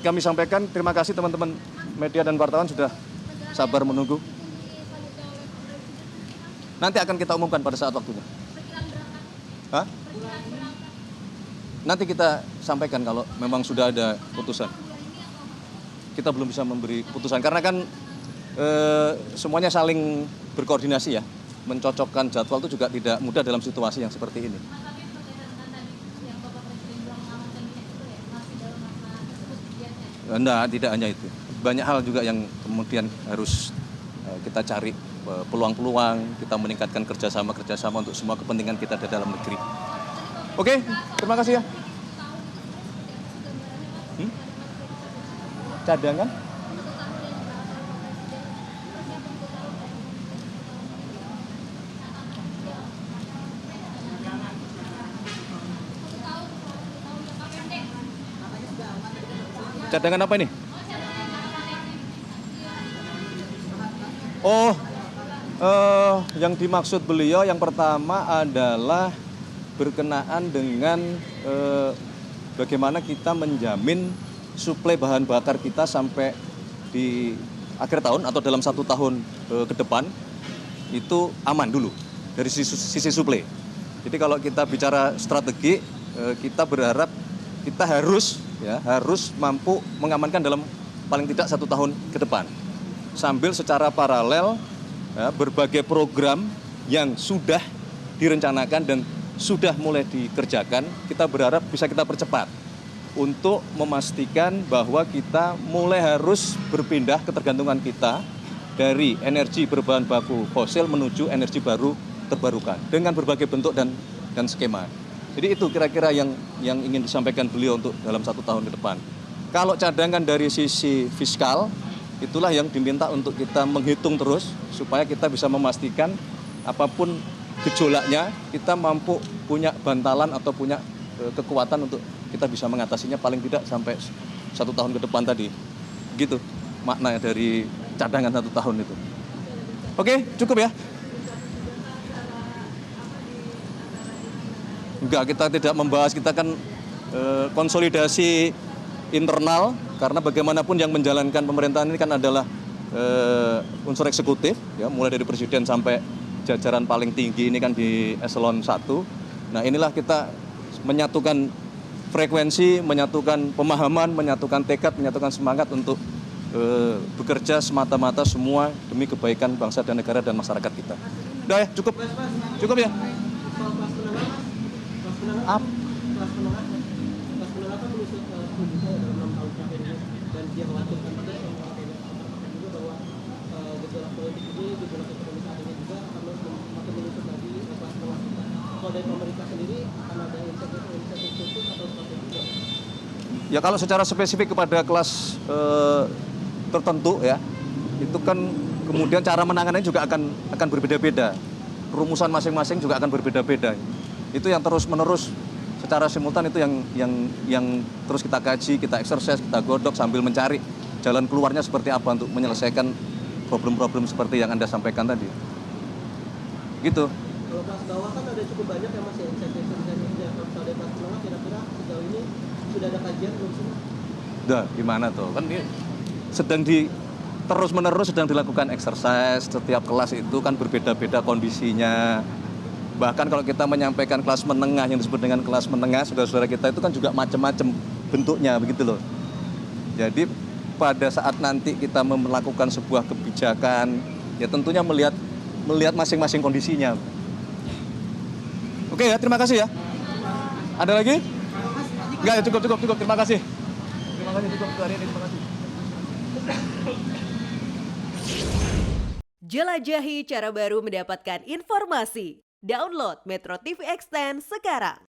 kami sampaikan. Terima kasih teman-teman media dan wartawan sudah sabar menunggu. Nanti akan kita umumkan pada saat waktunya. Hah? Nanti kita sampaikan kalau memang sudah ada putusan. Kita belum bisa memberi putusan karena kan semuanya saling berkoordinasi ya. Mencocokkan jadwal itu juga tidak mudah dalam situasi yang seperti ini. Enggak, tidak hanya itu. Banyak hal juga yang kemudian harus kita cari peluang-peluang, kita meningkatkan kerjasama untuk semua kepentingan kita di dalam negeri. Oke, terima kasih ya. Cadangan? Cadangan apa ini? Oh, yang dimaksud beliau yang pertama adalah berkenaan dengan bagaimana kita menjamin suplai bahan bakar kita sampai di akhir tahun atau dalam 1 tahun ke depan itu aman dulu dari sisi suplai. Jadi kalau kita bicara strategi, kita berharap kita harus mampu mengamankan dalam paling tidak 1 tahun ke depan. Sambil secara paralel berbagai program yang sudah direncanakan dan sudah mulai dikerjakan, kita berharap bisa kita percepat untuk memastikan bahwa kita mulai harus berpindah ketergantungan kita dari energi berbahan baku fosil menuju energi baru terbarukan dengan berbagai bentuk dan skema. Jadi itu kira-kira yang ingin disampaikan beliau untuk dalam 1 tahun ke depan. Kalau cadangan dari sisi fiskal, itulah yang diminta untuk kita menghitung terus supaya kita bisa memastikan apapun gejolaknya, kita mampu punya bantalan atau punya kekuatan untuk kita bisa mengatasinya paling tidak sampai 1 tahun ke depan tadi. Gitu makna dari cadangan 1 tahun itu. Oke, cukup ya? Enggak, kita tidak membahas, kita kan konsolidasi internal karena bagaimanapun yang menjalankan pemerintahan ini kan adalah unsur eksekutif, ya, mulai dari presiden sampai jajaran paling tinggi ini kan di eselon 1. Nah inilah kita menyatukan frekuensi, menyatukan pemahaman, menyatukan tekad, menyatukan semangat untuk bekerja semata-mata semua demi kebaikan bangsa dan negara dan masyarakat kita. Udah ya, cukup? Cukup ya? Kelas menengah kan menyusut dalam 6 tahun terakhir ini, dan dia mengatakan pada yang mengatakan juga bahwa gejolak politik ini, gejolak ekonomi saat ini juga akan makin menyusut lagi kelas menengah kita. Kalau dari pemerintah sendiri akan ada inisiatif khusus atau strategi juga? Ya kalau secara spesifik kepada kelas tertentu ya, itu kan kemudian cara menangannya juga akan berbeda-beda. Rumusan masing-masing juga akan berbeda-beda. Itu yang terus-menerus secara simultan itu yang terus kita kaji, kita exercise, kita godok sambil mencari jalan keluarnya seperti apa untuk menyelesaikan problem-problem seperti yang Anda sampaikan tadi. Gitu. Kalau kelas bawah kan ada cukup banyak ya Mas ya, insentif-insentifnya. Kalau misalnya kelas menengah kira-kira sejauh ini sudah ada kajian belum sih? Udah, gimana tuh? Kan ini terus-menerus sedang dilakukan exercise, setiap kelas itu kan berbeda-beda kondisinya. Bahkan kalau kita menyampaikan kelas menengah yang disebut dengan kelas menengah, saudara-saudara kita itu kan juga macam-macam bentuknya begitu loh. Jadi pada saat nanti kita melakukan sebuah kebijakan, ya tentunya melihat masing-masing kondisinya. Oke ya, terima kasih ya. Ada lagi? Enggak ya, cukup. Terima kasih. Terima kasih cukup hari ini, terima kasih. Jelajahi cara baru mendapatkan informasi. Download Metro TV Extend sekarang.